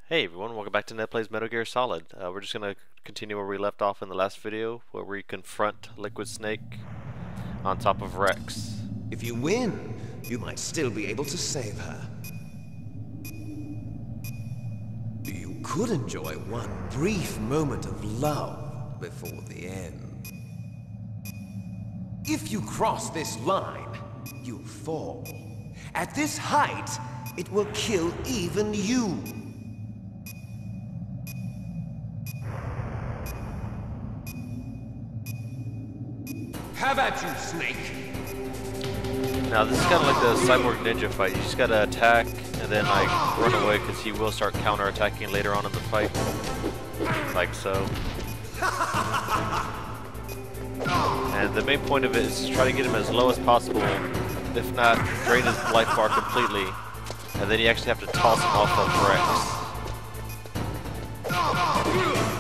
Hey everyone, welcome back to Ned Plays Metal Gear Solid. We're just going to continue where we left off in the last video, where we confront Liquid Snake on top of Rex. If you win, you might still be able to save her. You could enjoy one brief moment of love before the end. If you cross this line, you'll fall. At this height, it will kill even you. Have at you, Snake! Now this is kind of like the Cyborg Ninja fight. You just gotta attack and then like run away because he will start counter-attacking later on in the fight. Like so. And the main point of it is to try to get him as low as possible, if not drain his life bar completely, and then you actually have to toss him off of Rex.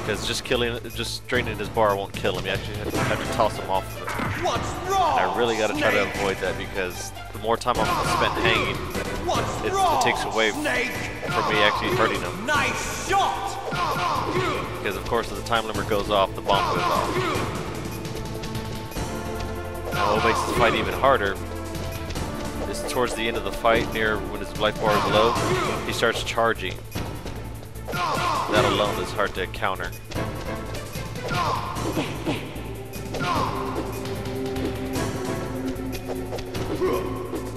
Because just draining his bar won't kill him. You actually have to toss him off of it. What's wrong? And I really got to try to avoid that because the more time I'm spent hanging, it takes away from me actually hurting him. Nice shot! Because of course, as the time limit goes off, the bomb goes off. Now, what makes this fight even harder is towards the end of the fight, near when his life bar is low, he starts charging. That alone is hard to counter.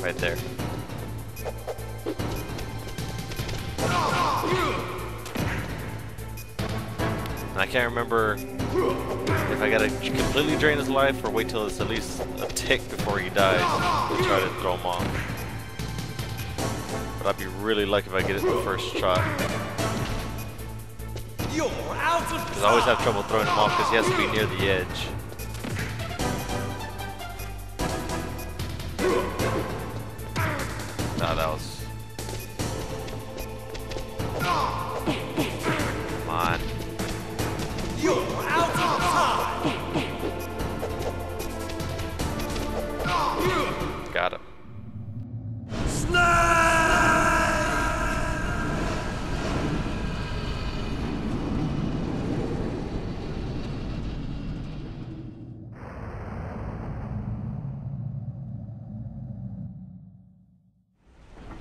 Right there. And I can't remember if I gotta completely drain his life or wait till it's at least a tick before he dies and try to throw him off. But I'd be really lucky if I get it the first shot. Because I always have trouble throwing him off because he has to be near the edge. Nah, that was... Come on. You're out of time! Got him.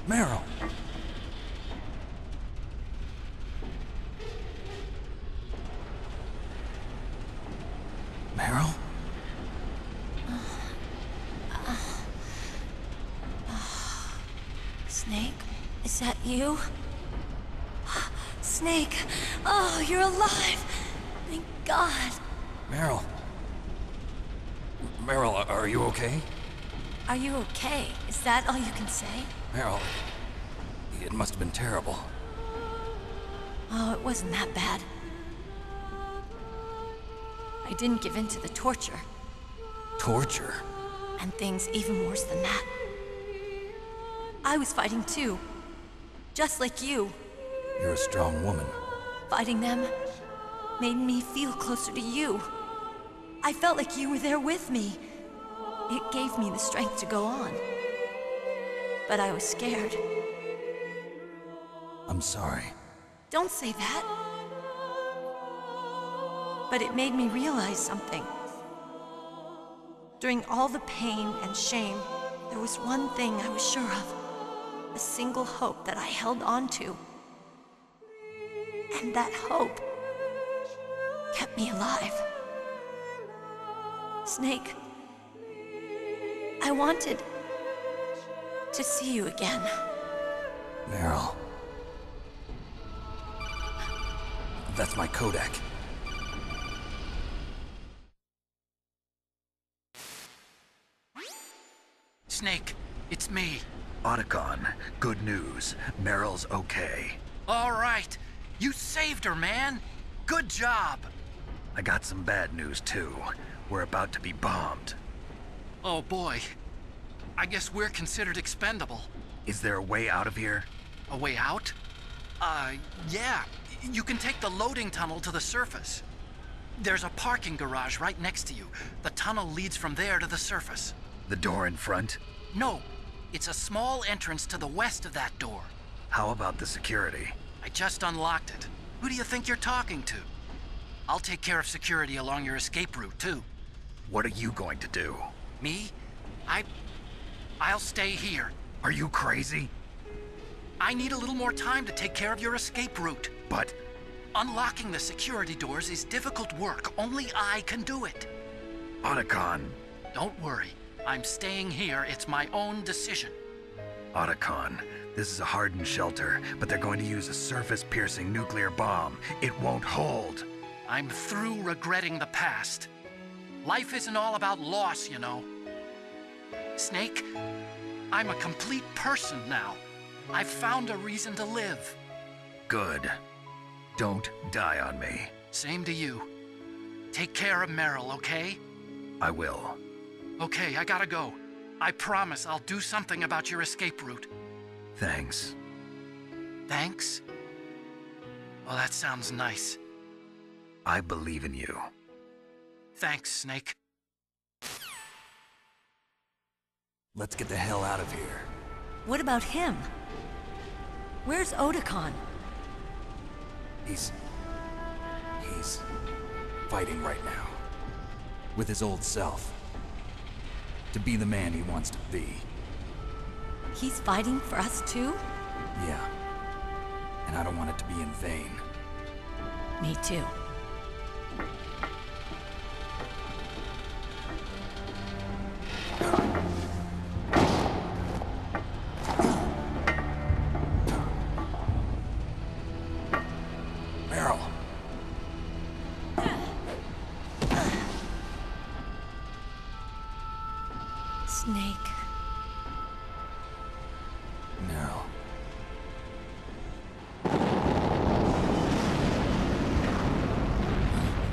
Meryl. Meryl? Snake? Is that you? Snake! Oh, you're alive! Thank God! Meryl. Meryl, are you okay? Are you okay? Is that all you can say? Meryl, it must have been terrible. Oh, it wasn't that bad. I didn't give in to the torture. Torture? And things even worse than that. I was fighting too. Just like you. You're a strong woman. Fighting them made me feel closer to you. I felt like you were there with me. It gave me the strength to go on. But I was scared. I'm sorry. Don't say that. But it made me realize something. During all the pain and shame, there was one thing I was sure of. A single hope that I held on to. And that hope kept me alive. Snake, I wanted to see you again. Meryl. That's my Kodak. Snake, it's me. Otacon, good news. Meryl's okay. All right. You saved her, man. Good job. I got some bad news, too. We're about to be bombed. Oh, boy. I guess we're considered expendable. Is there a way out of here? A way out? Yeah. You can take the loading tunnel to the surface. There's a parking garage right next to you. The tunnel leads from there to the surface. The door in front? No. It's a small entrance to the west of that door. How about the security? I I just unlocked it. Who do you think you're talking to? I'll take care of security along your escape route, too. What are you going to do? Me? I'll stay here. Are you crazy? I need a little more time to take care of your escape route. But Unlocking the security doors is difficult work. Only I can do it. Otacon. Don't worry. I'm staying here. It's my own decision. Otacon. This is a hardened shelter, but they're going to use a surface-piercing nuclear bomb. It won't hold. I'm through regretting the past. Life isn't all about loss, you know. Snake, I'm a complete person now. I've found a reason to live. Good. Don't die on me. Same to you. Take care of Meryl, okay? I will. Okay, I gotta go. I promise I'll do something about your escape route. Thanks. Thanks? Well, that sounds nice. I believe in you. Thanks, Snake. Let's get the hell out of here. What about him? Where's Otacon? He's fighting right now. With his old self. To be the man he wants to be. He's fighting for us too? Yeah. And I don't want it to be in vain. Me too. Meryl. Snake. Meryl.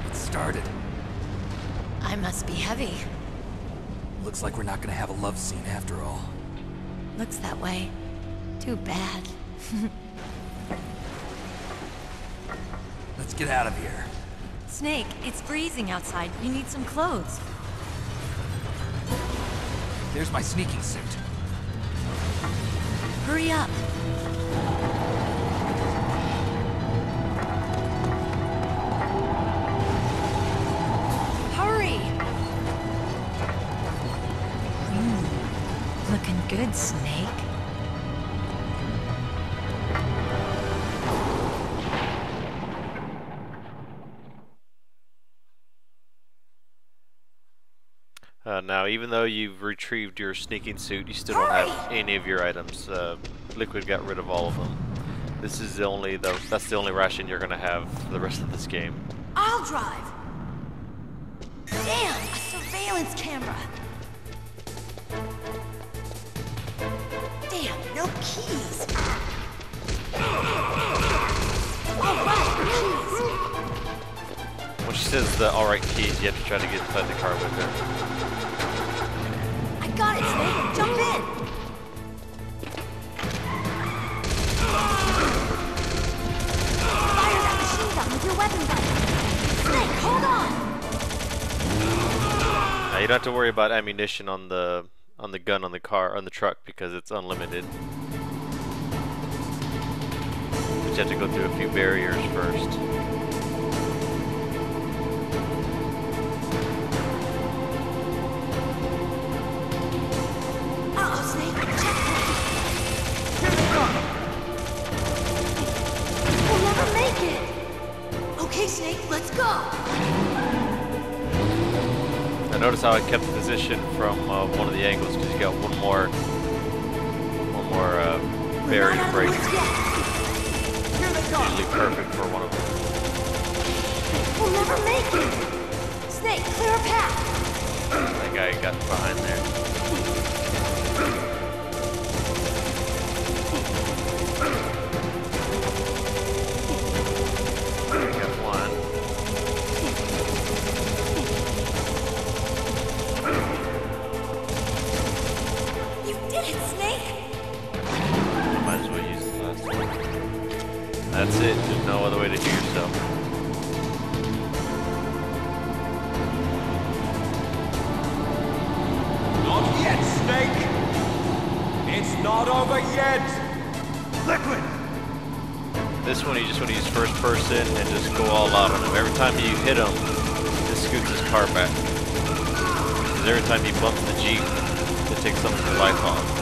It started. I must be heavy. Looks like we're not gonna have a love scene after all. Looks that way. Too bad. Let's get out of here. Snake, it's freezing outside. You need some clothes. There's my sneaking suit. Hurry up. Hurry! Looking good, Snake. Now, even though you've retrieved your sneaking suit, you still don't have any of your items. Liquid got rid of all of them. This is that's the only ration you're gonna have for the rest of this game. I'll drive! Damn, a surveillance camera! Damn, no keys! Alright, keys! When she says the alright keys, you have to try to get inside the car with her. I got it, Snake! Jump in! Fire that machine gun with your weapon gun! Snake, hold on! Now, you don't have to worry about ammunition on the gun on the truck because it's unlimited. But you have to go through a few barriers first. Okay, Snake, let's go! I notice how I kept the position from one of the angles because you got one more barrier break. Usually perfect for one of them. We'll never make it! Snake, clear a path! That guy got behind there. That's it, there's no other way to do yourself. Not yet, Snake! It's not over yet! Liquid! This one you just want to use first person and just go all out on him. Every time you hit him, it scoots his car back. Because every time he bumps the Jeep, it takes some of your life off.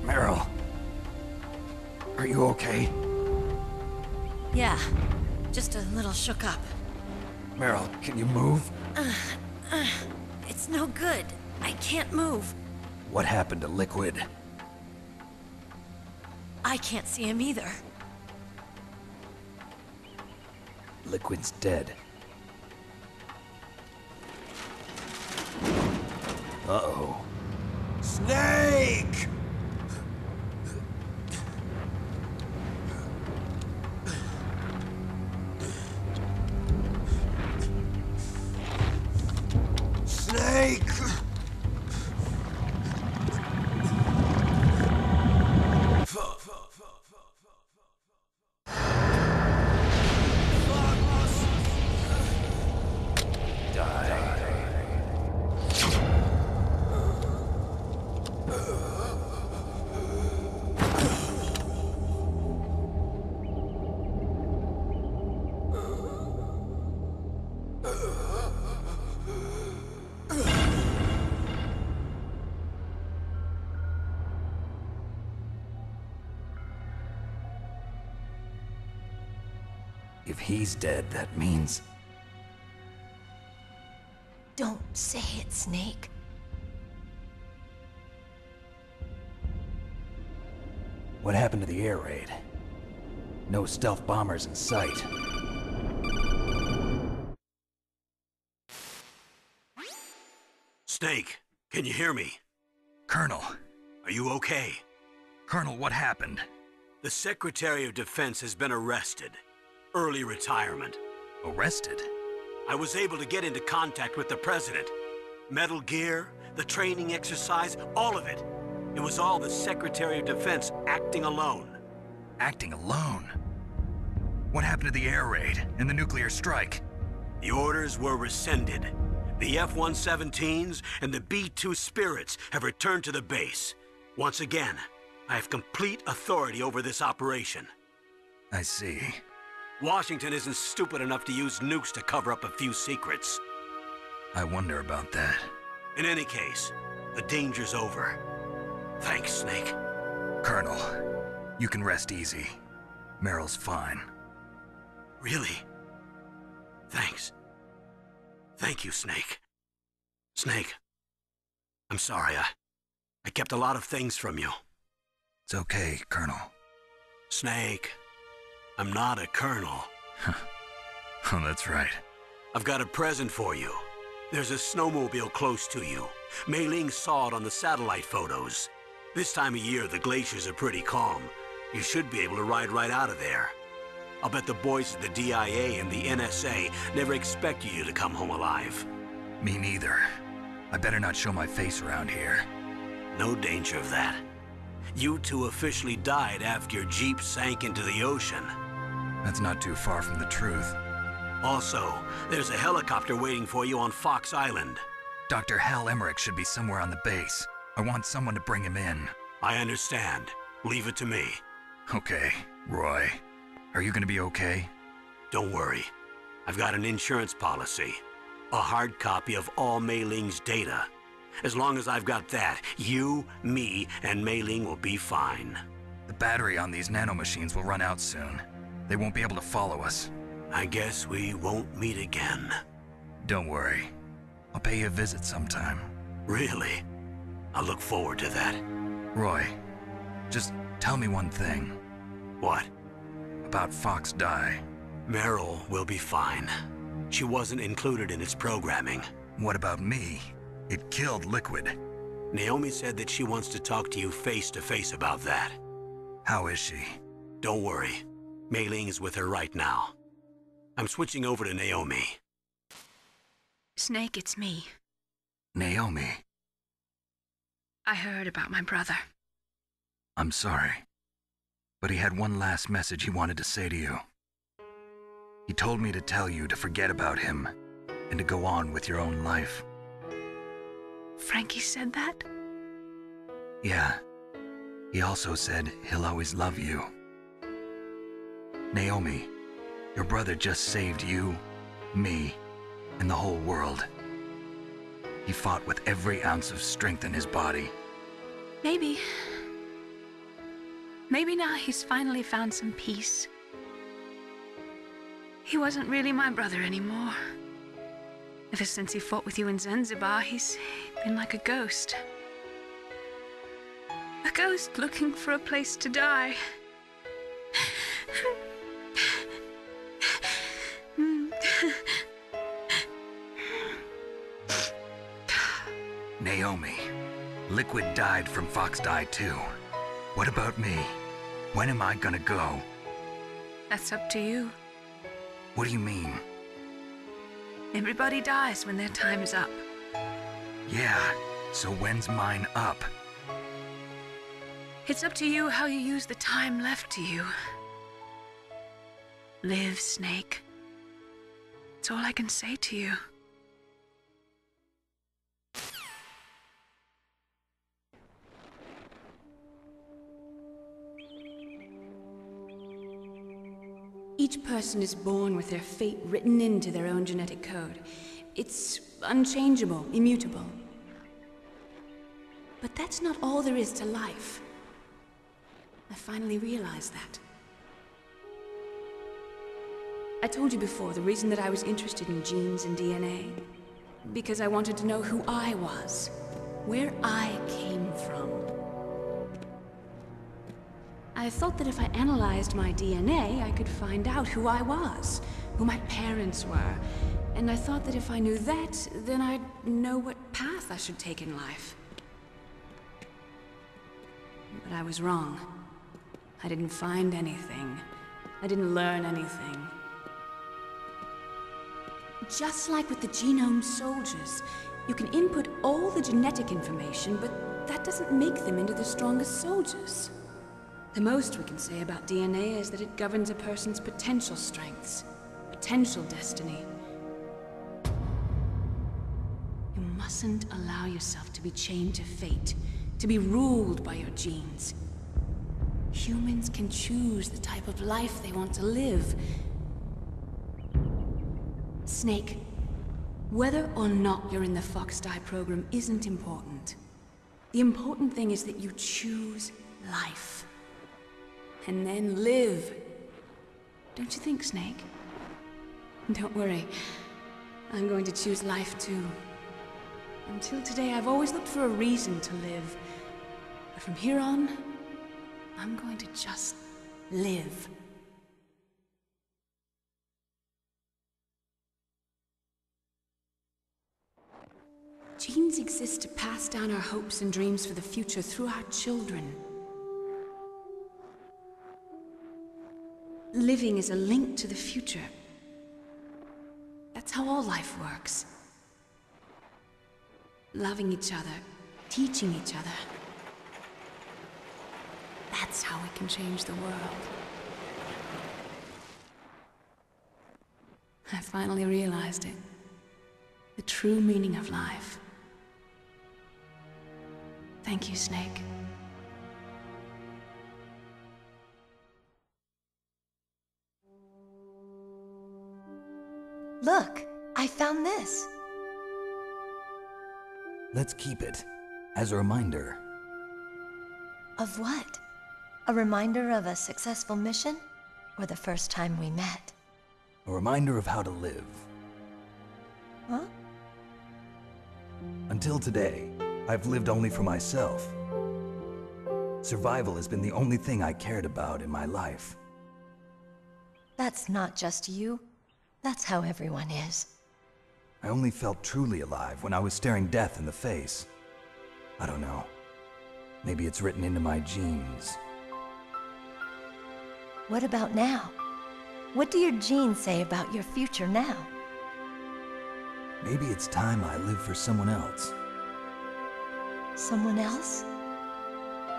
Meryl, are you okay? Yeah, just a little shook up. Meryl, can you move? It's no good. I can't move. What happened to Liquid? I can't see him either. Liquid's dead. Uh-oh. Snake! Snake! If he's dead, that means... Don't say it, Snake. What happened to the air raid? No stealth bombers in sight. Snake, can you hear me? Colonel. Are you okay? Colonel, what happened? The Secretary of Defense has been arrested. Early retirement. Arrested? I was able to get into contact with the President. Metal Gear, the training exercise, all of it. It was all the Secretary of Defense acting alone. Acting alone? What happened to the air raid and the nuclear strike? The orders were rescinded. The F-117s and the B-2 Spirits have returned to the base. Once again, I have complete authority over this operation. I see. Washington isn't stupid enough to use nukes to cover up a few secrets. I wonder about that. In any case, the danger's over. Thanks, Snake. Colonel, you can rest easy. Meryl's fine. Really? Thanks. Thank you, Snake. Snake, I'm sorry, I kept a lot of things from you. It's okay, Colonel. Snake, I'm not a colonel. Oh, that's right. I've got a present for you. There's a snowmobile close to you. Mei Ling saw it on the satellite photos. This time of year, the glaciers are pretty calm. You should be able to ride right out of there. I'll bet the boys at the DIA and the NSA never expected you to come home alive. Me neither. I better not show my face around here. No danger of that. You two officially died after your Jeep sank into the ocean. That's not too far from the truth. Also, there's a helicopter waiting for you on Fox Island. Dr. Hal Emmerich should be somewhere on the base. I want someone to bring him in. I understand. Leave it to me. Okay, Roy. Are you gonna be okay? Don't worry. I've got an insurance policy. A hard copy of all Mei Ling's data. As long as I've got that, you, me, and Mei Ling will be fine. The battery on these nanomachines will run out soon. They won't be able to follow us. I guess we won't meet again. Don't worry. I'll pay you a visit sometime. Really? I look forward to that. Roy, just tell me one thing. What? About Fox Die. Meryl will be fine. She wasn't included in its programming. What about me? It killed Liquid. Naomi said that she wants to talk to you face to face about that. How is she? Don't worry. Mei Ling is with her right now. I'm switching over to Naomi. Snake, it's me. Naomi. I heard about my brother. I'm sorry. But he had one last message he wanted to say to you. He told me to tell you to forget about him and to go on with your own life. Frankie said that? Yeah. He also said he'll always love you. Naomi, your brother just saved you, me, and the whole world. He fought with every ounce of strength in his body. Maybe. Maybe now he's finally found some peace. He wasn't really my brother anymore. Ever since he fought with you in Zanzibar, he's been like a ghost. A ghost looking for a place to die. Naomi, Liquid died from Fox Die too. What about me? When am I gonna go? That's up to you. What do you mean? Everybody dies when their time is up. Yeah, so when's mine up? It's up to you how you use the time left to you. Live, Snake. That's all I can say to you. Each person is born with their fate written into their own genetic code. It's unchangeable, immutable. But that's not all there is to life. I finally realized that. I told you before the reason that I was interested in genes and DNA. Because I wanted to know who I was, where I came from. I thought that if I analyzed my DNA, I could find out who I was, who my parents were. And I thought that if I knew that, then I'd know what path I should take in life. But I was wrong. I didn't find anything. I didn't learn anything. Just like with the genome soldiers, you can input all the genetic information, but that doesn't make them into the strongest soldiers. The most we can say about DNA is that it governs a person's potential strengths, potential destiny. You mustn't allow yourself to be chained to fate, to be ruled by your genes. Humans can choose the type of life they want to live. Snake, whether or not you're in the Fox Die program isn't important. The important thing is that you choose life. And then live. Don't you think, Snake? Don't worry. I'm going to choose life too. Until today, I've always looked for a reason to live. But from here on, I'm going to just live. Genes exist to pass down our hopes and dreams for the future through our children. Living is a link to the future. That's how all life works. Loving each other, teaching each other. That's how we can change the world. I finally realized it. The true meaning of life. Thank you, Snake. Look, I found this. Let's keep it as a reminder. Of what? A reminder of a successful mission? Or the first time we met? A reminder of how to live. Huh? Until today, I've lived only for myself. Survival has been the only thing I cared about in my life. That's not just you. That's how everyone is. I only felt truly alive when I was staring death in the face. I don't know. Maybe it's written into my genes. What about now? What do your genes say about your future now? Maybe it's time I live for someone else. Someone else?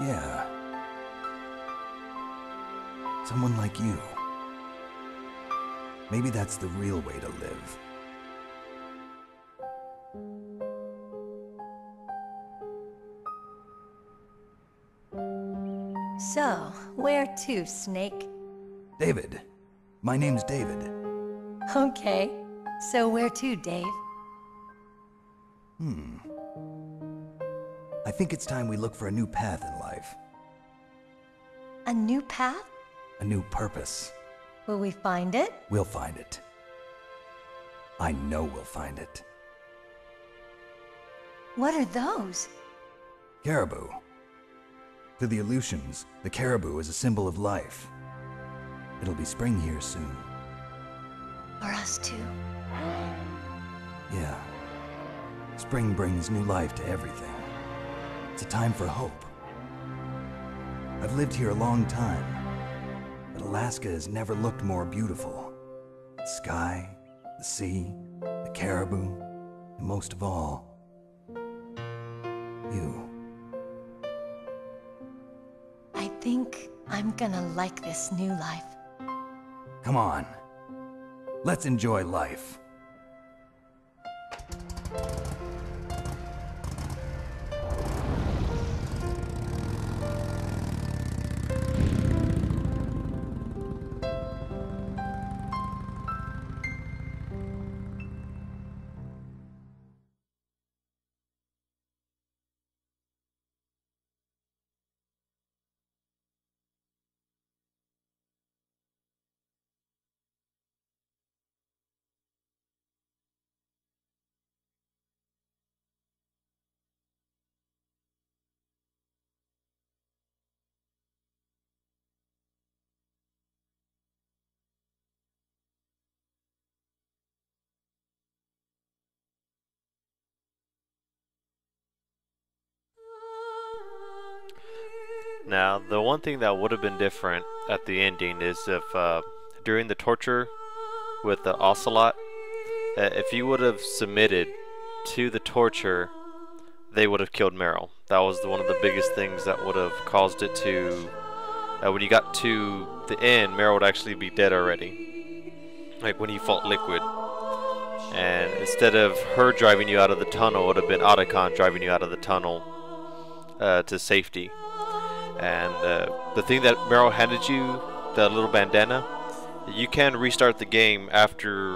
Yeah. Someone like you. Maybe that's the real way to live. So, where to, Snake? David. My name's David. Okay. So where to, Dave? I think it's time we look for a new path in life. A new path? A new purpose. Will we find it? We'll find it. I know we'll find it. What are those? Caribou. To the Aleutians, the caribou is a symbol of life. It'll be spring here soon. For us too. Yeah. Spring brings new life to everything. It's a time for hope. I've lived here a long time, but Alaska has never looked more beautiful. The sky, the sea, the caribou, and most of all, you. I think I'm gonna like this new life. Come on. Let's enjoy life. Now, the one thing that would have been different at the ending is if during the torture with the ocelot, if you would have submitted to the torture, they would have killed Meryl. That was one of the biggest things that would have caused it to... when you got to the end, Meryl would actually be dead already. Like when he fought Liquid. And instead of her driving you out of the tunnel, it would have been Otacon driving you out of the tunnel to safety. And the thing that Meryl handed you, that little bandana, you can restart the game after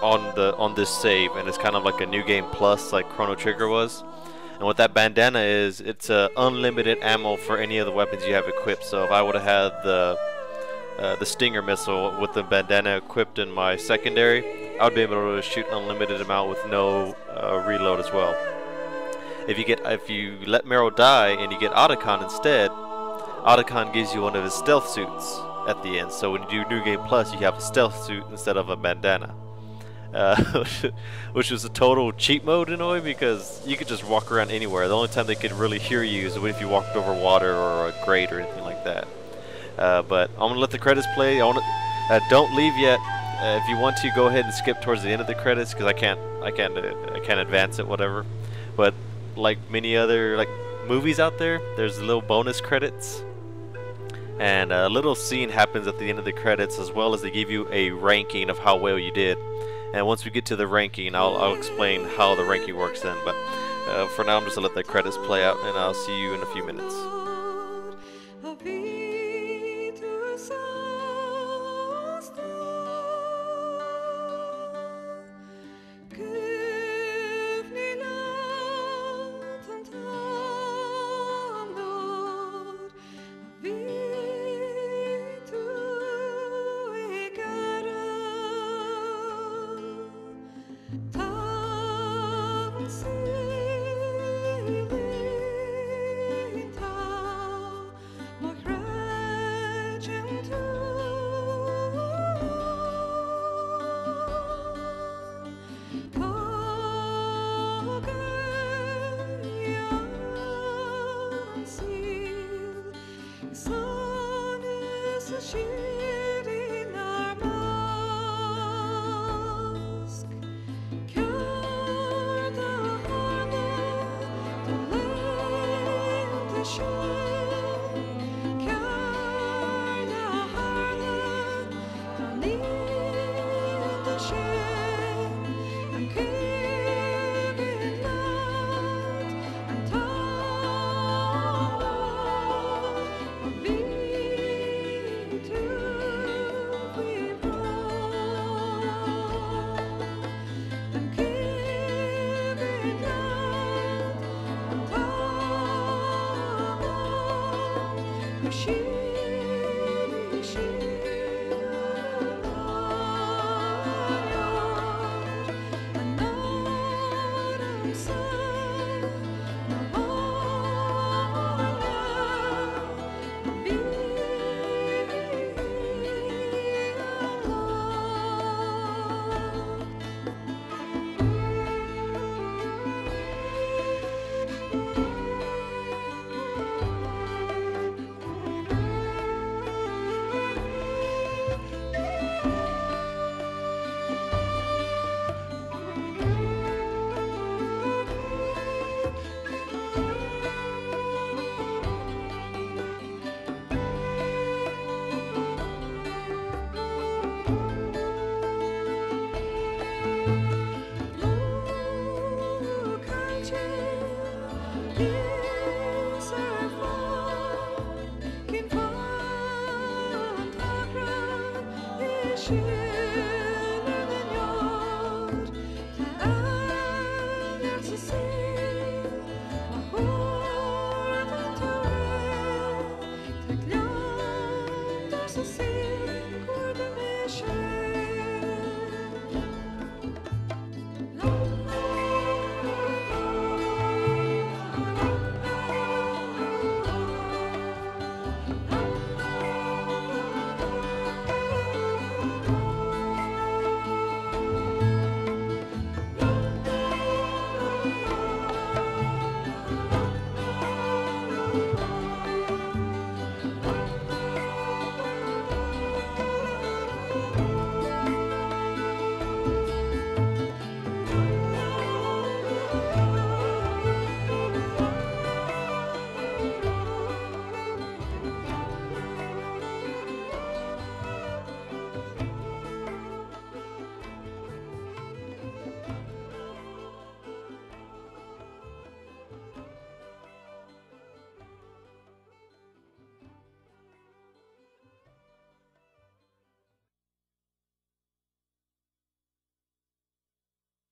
on this save, and it's kind of like a new game plus, like Chrono Trigger was. And what that bandana is, it's unlimited ammo for any of the weapons you have equipped. So if I would have had the Stinger missile with the bandana equipped in my secondary, I would be able to shoot an unlimited amount with no reload as well. If you let Meryl die and you get Otacon instead, Otacon gives you one of his stealth suits at the end. So when you do New Game Plus, you have a stealth suit instead of a bandana, which was a total cheat mode in a way, because you could just walk around anywhere. The only time they could really hear you is if you walked over water or a grate or anything like that. But I'm gonna let the credits play. Don't leave yet. If you want to, go ahead and skip towards the end of the credits, because I can't advance it, whatever. But like many other movies out there, there's little bonus credits, And a little scene happens at the end of the credits, as well as they give you a ranking of how well you did. And once we get to the ranking, I'll explain how the ranking works then. But for now, I'm just going to let the credits play out, and I'll see you in a few minutes.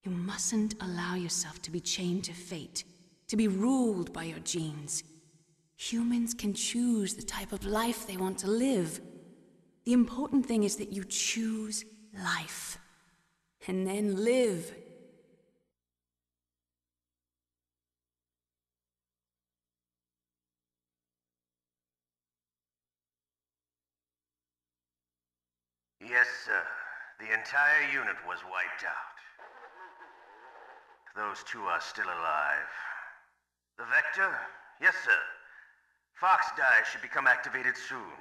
You mustn't allow yourself to be chained to fate, to be ruled by your genes. Humans can choose the type of life they want to live. The important thing is that you choose life, and then live. Yes, sir. The entire unit was wiped out. Those two are still alive. The Vector? Yes, sir. Fox die should become activated soon.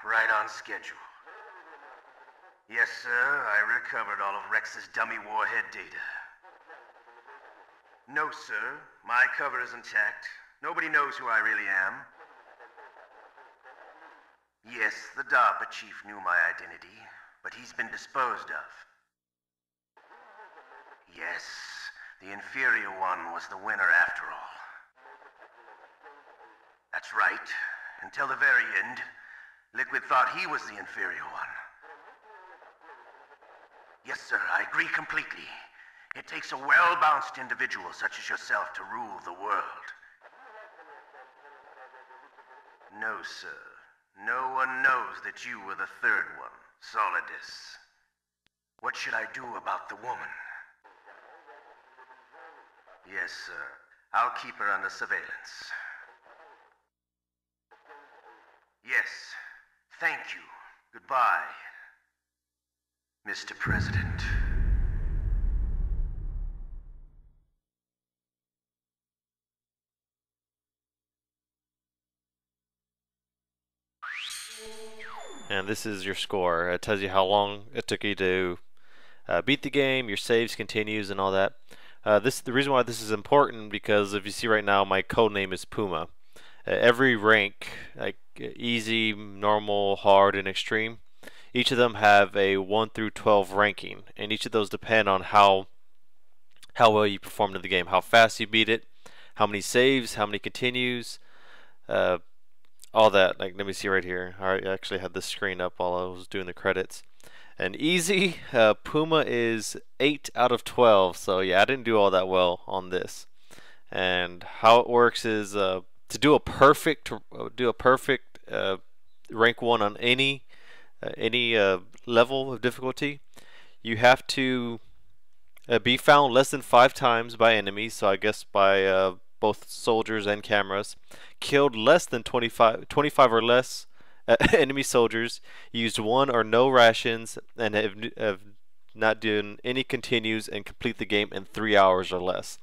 Right on schedule. Yes, sir. I recovered all of Rex's dummy warhead data. No, sir. My cover is intact. Nobody knows who I really am. Yes, the DARPA chief knew my identity, but he's been disposed of. Yes, the inferior one was the winner after all. That's right. Until the very end, Liquid thought he was the inferior one. Yes, sir, I agree completely. It takes a well-balanced individual such as yourself to rule the world. No, sir. No one knows that you were the third one, Solidus. What should I do about the woman? Yes, sir. I'll keep her under surveillance. Yes. Thank you. Goodbye, Mr. President. And this is your score. It tells you how long it took you to beat the game, your saves continues, and all that. The reason why this is important because if you see right now, my code name is Puma. Every rank, like easy, normal, hard, and extreme, each of them have a 1 through 12 ranking, and each of those depend on how well you performed in the game, how fast you beat it, how many saves, how many continues, all that. Like, let me see right here. I actually had the screen up while I was doing the credits. And easy, Puma is 8 out of 12. So yeah, I didn't do all that well on this. And how it works is to do a perfect rank 1 on any level of difficulty, you have to be found less than 5 times by enemies. So I guess by both soldiers and cameras, killed less than 25 or less enemy soldiers, used 1 or no rations, and have not done any continues, and complete the game in 3 hours or less.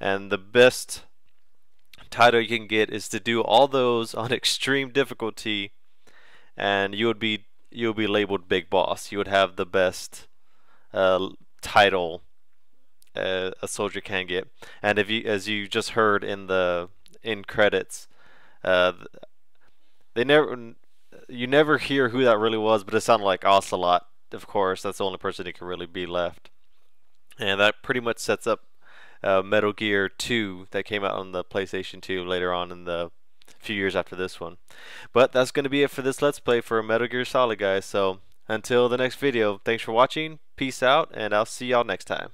And the best title you can get is to do all those on extreme difficulty, and you'll be labeled Big Boss. You would have the best title a soldier can get. And if you, as you just heard in the credits, you never hear who that really was, but it sounded like Ocelot. Of course, that's the only person who can really be left. And that pretty much sets up Metal Gear 2 that came out on the PlayStation 2 later on in the few years after this one. But that's going to be it for this Let's Play for Metal Gear Solid, guys. So until the next video, thanks for watching, peace out, and I'll see y'all next time.